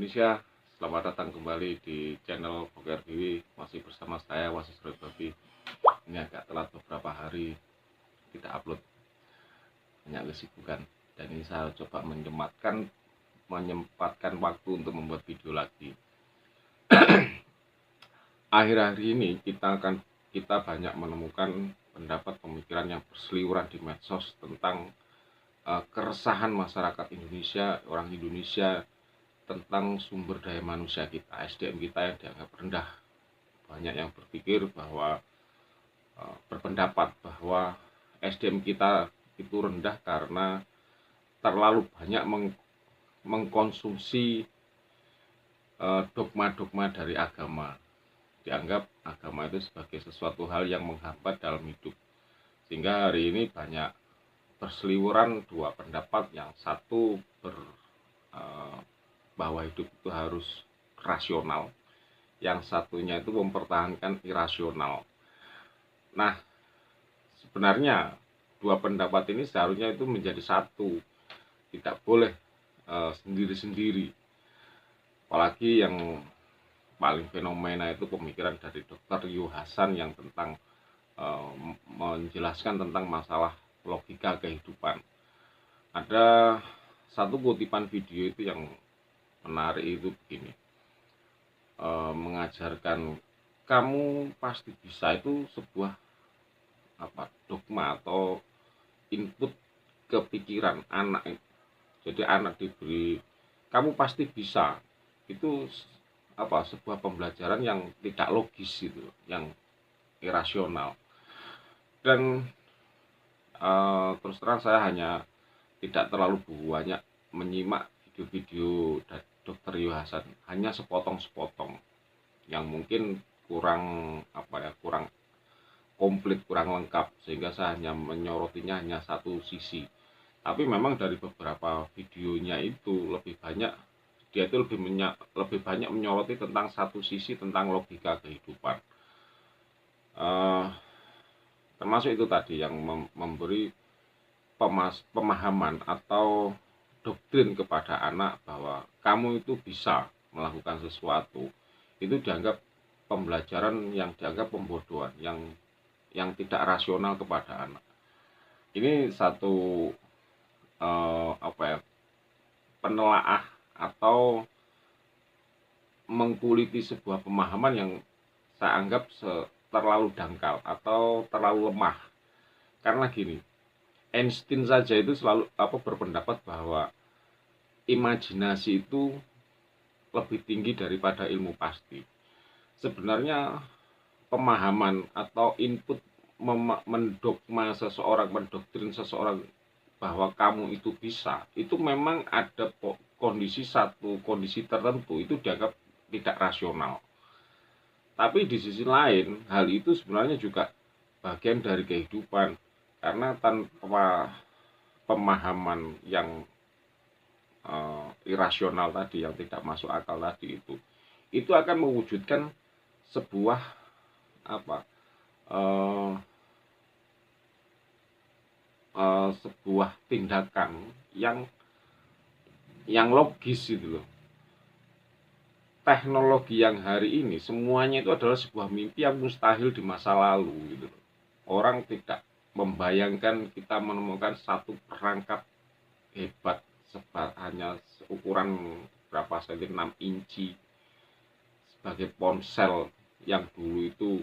Indonesia, selamat datang kembali di channel Boker Dewi. Masih bersama saya Wasis Babi. Ini agak telat beberapa hari tidak upload, banyak kesibukan. Dan ini saya coba menyempatkan waktu untuk membuat video lagi. Akhir-akhir ini kita banyak menemukan pendapat pemikiran yang berseliweran di medsos tentang keresahan masyarakat Indonesia, orang Indonesia tentang sumber daya manusia kita, SDM kita yang dianggap rendah. Banyak yang berpendapat bahwa SDM kita itu rendah karena terlalu banyak mengkonsumsi dogma-dogma dari agama. Dianggap agama itu sebagai sesuatu hal yang menghambat dalam hidup. Sehingga hari ini banyak berseliweran dua pendapat. Yang satu bahwa hidup itu harus rasional, yang satunya itu mempertahankan irasional. Nah, sebenarnya dua pendapat ini seharusnya itu menjadi satu, tidak boleh sendiri-sendiri. Apalagi yang paling fenomena itu pemikiran dari Dr. Yu Hasan yang tentang menjelaskan tentang masalah logika kehidupan. Ada satu kutipan video itu yang menarik, itu begini, mengajarkan kamu pasti bisa, itu sebuah dogma atau input ke pikiran anak. Jadi anak diberi kamu pasti bisa, itu sebuah pembelajaran yang tidak logis, itu yang irasional. Dan terus terang saya hanya tidak terlalu banyak menyimak video-video dari Dr. Yu Hasan, hanya sepotong-sepotong yang mungkin kurang kurang komplit, kurang lengkap, sehingga saya hanya menyorotinya hanya satu sisi. Tapi memang dari beberapa videonya itu lebih banyak menyoroti tentang satu sisi, tentang logika kehidupan. Termasuk itu tadi yang memberi pemahaman atau doktrin kepada anak bahwa kamu itu bisa melakukan sesuatu. Itu dianggap pembelajaran yang dianggap pembodohan, yang tidak rasional kepada anak. Ini satu penelaah atau mengkuliti sebuah pemahaman yang saya anggap terlalu dangkal atau terlalu lemah. Karena gini, Einstein saja itu selalu berpendapat bahwa imajinasi itu lebih tinggi daripada ilmu pasti. Sebenarnya pemahaman atau input mendoktrin seseorang bahwa kamu itu bisa, itu memang ada kondisi tertentu itu dianggap tidak rasional. Tapi di sisi lain, hal itu sebenarnya juga bagian dari kehidupan. Karena tanpa pemahaman yang irasional tadi, yang tidak masuk akal tadi, itu akan mewujudkan sebuah sebuah tindakan yang logis gitu loh. Teknologi yang hari ini semuanya itu adalah sebuah mimpi yang mustahil di masa lalu gitu loh. Orang tidak membayangkan kita menemukan satu perangkat hebat hanya ukuran berapa senti, 6 inci, sebagai ponsel yang dulu itu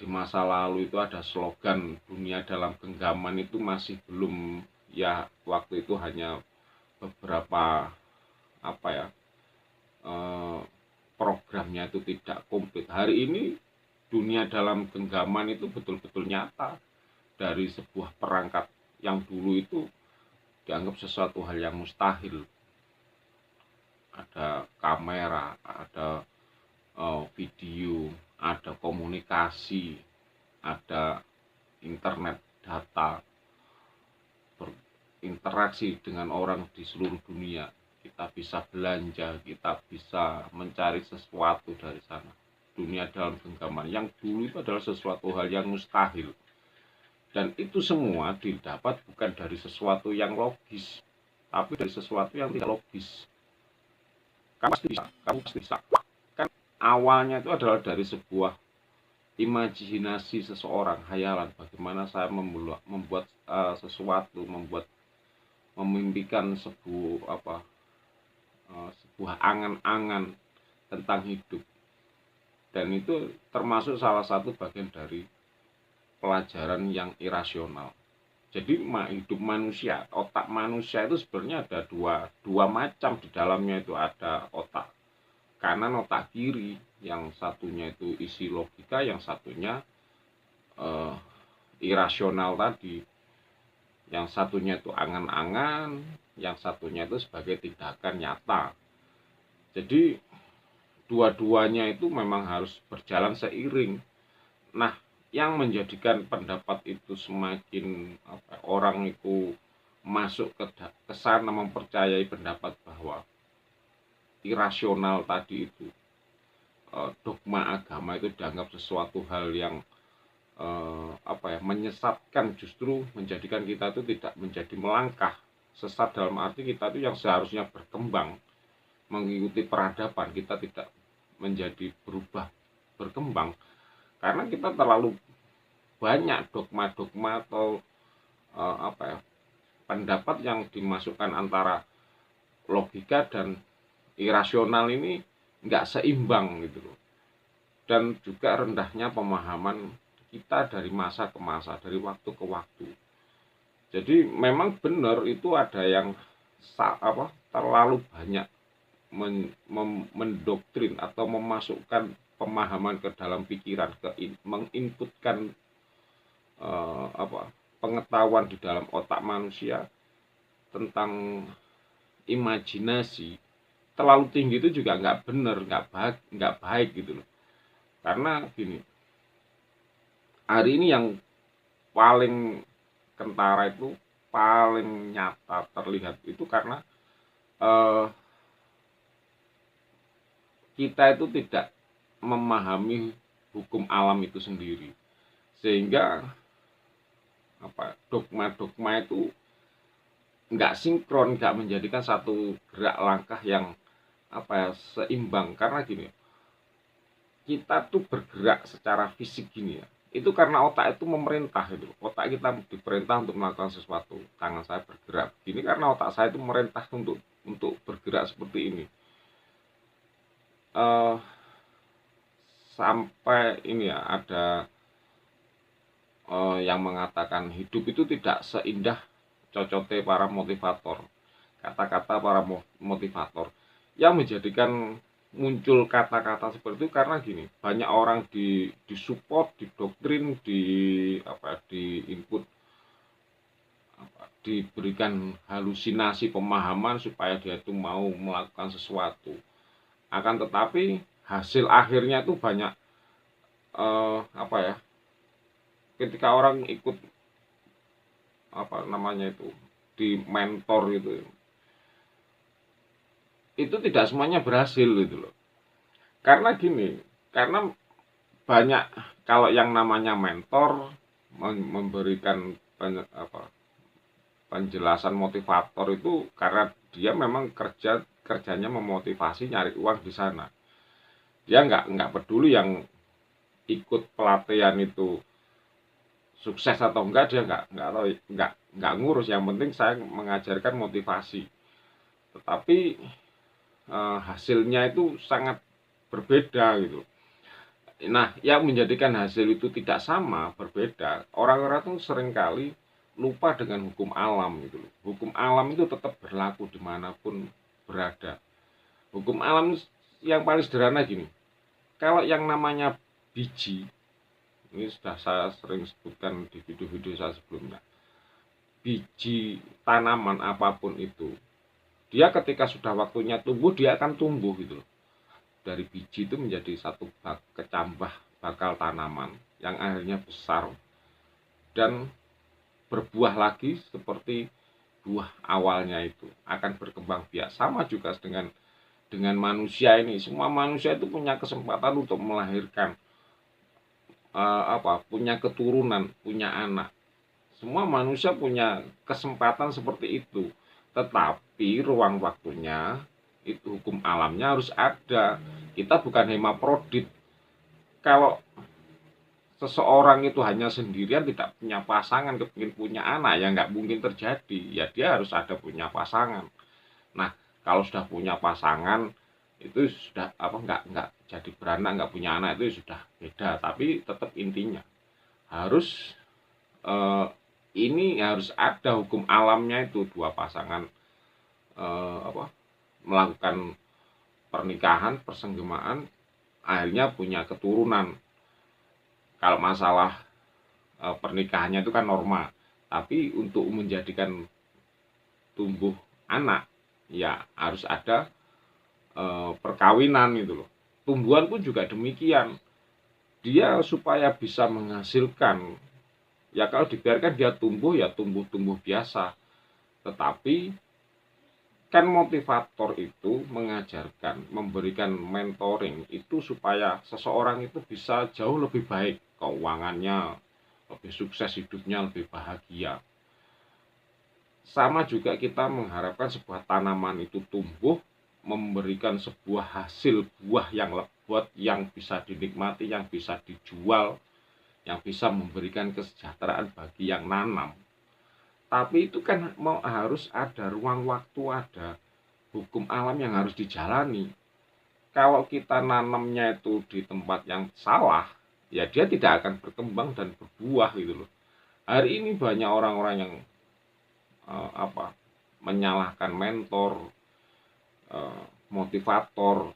di masa lalu itu ada slogan dunia dalam genggaman, itu masih belum, ya waktu itu hanya beberapa programnya itu tidak komplit. Hari ini dunia dalam genggaman itu betul-betul nyata. Dari sebuah perangkat yang dulu itu dianggap sesuatu hal yang mustahil, ada kamera, ada video, ada komunikasi, ada internet, data, berinteraksi dengan orang di seluruh dunia. Kita bisa belanja, kita bisa mencari sesuatu dari sana. Dunia dalam genggaman yang dulu itu adalah sesuatu hal yang mustahil. Dan itu semua didapat bukan dari sesuatu yang logis, tapi dari sesuatu yang tidak logis. kamu pasti bisa. Kan awalnya itu adalah dari sebuah imajinasi seseorang, hayalan, bagaimana saya membuat sesuatu, memimpikan sebuah angan-angan tentang hidup. Dan itu termasuk salah satu bagian dari pelajaran yang irasional. Jadi hidup manusia, otak manusia itu sebenarnya ada dua macam. Di dalamnya itu ada otak kanan, otak kiri. Yang satunya itu isi logika, yang satunya irasional tadi. Yang satunya itu angan-angan, yang satunya itu sebagai tindakan nyata. Jadi dua-duanya itu memang harus berjalan seiring. Nah, yang menjadikan pendapat itu semakin orang itu masuk ke sana, mempercayai pendapat bahwa irasional tadi itu, dogma agama itu dianggap sesuatu hal yang menyesatkan, justru menjadikan kita itu tidak menjadi melangkah. Sesat dalam arti kita itu yang seharusnya berkembang, mengikuti peradaban, kita tidak menjadi berkembang karena kita terlalu banyak dogma-dogma atau pendapat yang dimasukkan antara logika dan irasional ini nggak seimbang gitu loh. Dan juga rendahnya pemahaman kita dari masa ke masa, dari waktu ke waktu. Jadi memang benar itu ada yang terlalu banyak mendoktrin atau memasukkan pemahaman ke dalam pikiran, menginputkan pengetahuan di dalam otak manusia tentang imajinasi terlalu tinggi. Itu juga nggak benar, nggak baik gitu loh. Karena gini, hari ini yang paling kentara itu, paling nyata terlihat itu karena kita itu tidak memahami hukum alam itu sendiri, sehingga dogma-dogma itu nggak sinkron, nggak menjadikan satu gerak langkah yang seimbang. Karena gini, kita tuh bergerak secara fisik gini ya, itu karena otak itu memerintah itu. Otak kita diperintah untuk melakukan sesuatu. Tangan saya bergerak gini karena otak saya itu memerintah untuk bergerak seperti ini. Sampai ini ya, ada yang mengatakan hidup itu tidak seindah cocote para motivator, kata-kata para motivator, yang menjadikan muncul kata-kata seperti itu karena gini, banyak orang disupport, didoktrin, di input, diberikan halusinasi pemahaman supaya dia itu mau melakukan sesuatu. Akan tetapi hasil akhirnya itu banyak ketika orang ikut di mentor itu tidak semuanya berhasil gitu loh. Karena gini, karena banyak, kalau yang namanya mentor memberikan penjelasan motivator itu karena dia memang kerjanya memotivasi, nyari uang di sana. Dia nggak peduli yang ikut pelatihan itu sukses atau enggak, dia nggak ngurus. Yang penting saya mengajarkan motivasi. Tetapi hasilnya itu sangat berbeda gitu. Nah, yang menjadikan hasil itu tidak sama, berbeda, orang-orang itu seringkali lupa dengan hukum alam gitu. Hukum alam itu tetap berlaku dimanapun berada. Hukum alam yang paling sederhana gini, kalau yang namanya biji, ini sudah saya sering sebutkan di video-video saya sebelumnya, biji tanaman apapun itu, dia ketika sudah waktunya tumbuh, dia akan tumbuh gitu loh. Dari biji itu menjadi satu kecambah bakal tanaman yang akhirnya besar dan berbuah lagi seperti buah awalnya itu, akan berkembang biak. Sama juga dengan manusia ini. Semua manusia itu punya kesempatan untuk melahirkan punya keturunan, punya anak. Semua manusia punya kesempatan seperti itu. Tetapi ruang waktunya itu hukum alamnya harus ada. Kita bukan hemaprodit. Kalau seseorang itu hanya sendirian, tidak punya pasangan, kepingin punya anak, ya nggak mungkin terjadi. Ya dia harus ada punya pasangan. Nah, kalau sudah punya pasangan itu sudah apa, nggak jadi beranak, nggak punya anak, itu sudah beda. Tapi tetap intinya harus ini harus ada hukum alamnya, itu dua pasangan apa, melakukan pernikahan, persenggemaan, akhirnya punya keturunan. Kalau masalah pernikahannya itu kan norma, tapi untuk menjadikan tumbuh anak ya harus ada perkawinan itu loh. Tumbuhan pun juga demikian, dia supaya bisa menghasilkan, ya kalau dibiarkan dia tumbuh ya tumbuh-tumbuh biasa. Tetapi kan motivator itu mengajarkan, memberikan mentoring itu supaya seseorang itu bisa jauh lebih baik keuangannya, lebih sukses hidupnya, lebih bahagia. Sama juga kita mengharapkan sebuah tanaman itu tumbuh, memberikan sebuah hasil buah yang lebat, yang bisa dinikmati, yang bisa dijual, yang bisa memberikan kesejahteraan bagi yang nanam. Tapi itu kan harus ada ruang waktu, ada hukum alam yang harus dijalani. Kalau kita nanamnya itu di tempat yang salah, ya dia tidak akan berkembang dan berbuah gitu loh. Hari ini banyak orang-orang yang menyalahkan mentor, motivator,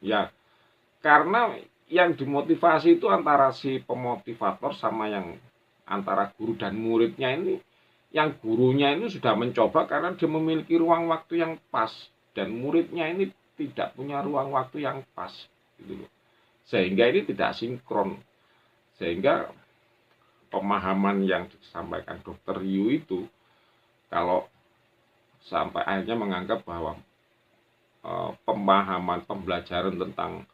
ya karena yang dimotivasi itu antara si pemotivator sama yang antara guru dan muridnya ini. Yang gurunya ini sudah mencoba karena dia memiliki ruang waktu yang pas, dan muridnya ini tidak punya ruang waktu yang pas gitu loh. Sehingga ini tidak sinkron, sehingga pemahaman yang disampaikan Dr. Yu itu, kalau sampai akhirnya menganggap bahwa pemahaman pembelajaran tentang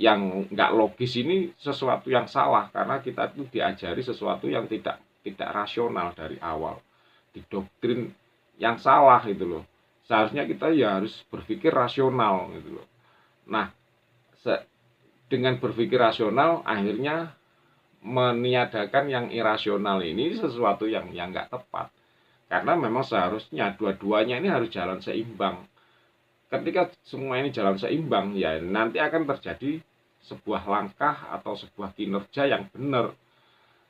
yang nggak logis ini sesuatu yang salah, karena kita itu diajari sesuatu yang tidak rasional dari awal, didoktrin yang salah itu loh. Seharusnya kita ya harus berpikir rasional gitu loh. Nah, dengan berpikir rasional akhirnya meniadakan yang irasional, ini sesuatu yang nggak tepat. Karena memang seharusnya dua-duanya ini harus jalan seimbang. Ketika semua ini jalan seimbang, ya nanti akan terjadi sebuah langkah atau sebuah kinerja yang benar.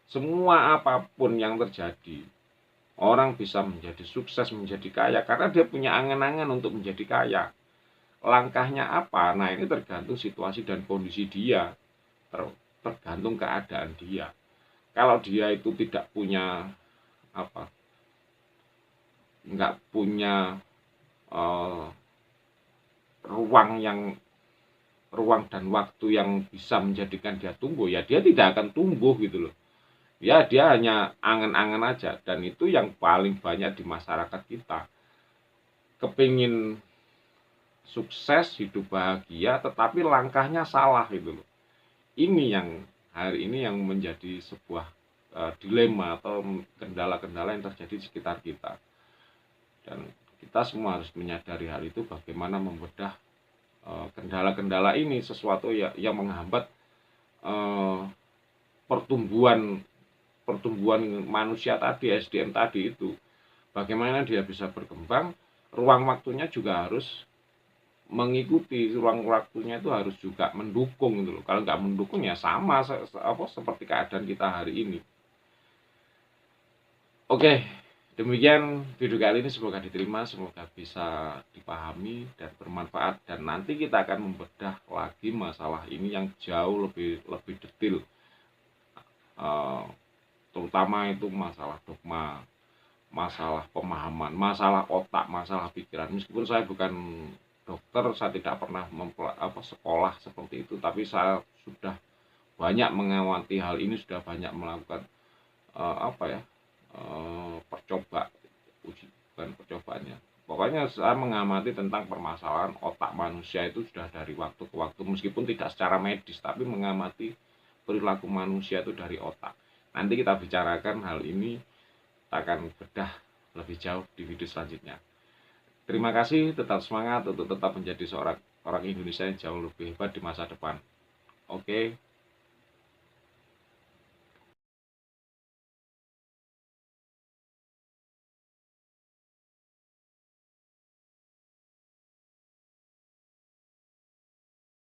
Semua apapun yang terjadi, orang bisa menjadi sukses, menjadi kaya karena dia punya angan-angan untuk menjadi kaya. Langkahnya apa? Nah, ini tergantung situasi dan kondisi dia, tergantung keadaan dia. Kalau dia itu tidak punya nggak punya ruang dan waktu yang bisa menjadikan dia tumbuh, ya dia tidak akan tumbuh gitu loh. Ya dia hanya angan-angan aja, dan itu yang paling banyak di masyarakat kita. Kepingin sukses, hidup bahagia, tetapi langkahnya salah gitu loh. Ini yang hari ini yang menjadi sebuah dilema atau kendala-kendala yang terjadi di sekitar kita. Dan kita semua harus menyadari hal itu, bagaimana membedah kendala-kendala ini, sesuatu yang menghambat pertumbuhan manusia tadi, SDM tadi itu. Bagaimana dia bisa berkembang, ruang waktunya juga harus mengikuti, ruang waktunya itu harus juga mendukung gitu loh. Kalau nggak mendukung ya sama seperti keadaan kita hari ini. Oke, demikian video kali ini, semoga diterima, semoga bisa dipahami dan bermanfaat, dan nanti kita akan membedah lagi masalah ini yang jauh lebih detail, terutama itu masalah dogma, masalah pemahaman, masalah otak, masalah pikiran. Meskipun saya bukan dokter, saya tidak pernah sekolah seperti itu, tapi saya sudah banyak mengamati hal ini, sudah banyak melakukan percobaannya. Pokoknya saya mengamati tentang permasalahan otak manusia itu sudah dari waktu ke waktu, meskipun tidak secara medis, tapi mengamati perilaku manusia itu dari otak. Nanti kita bicarakan hal ini, kita akan bedah lebih jauh di video selanjutnya. Terima kasih, tetap semangat untuk tetap menjadi seorang orang Indonesia yang jauh lebih hebat di masa depan. Oke.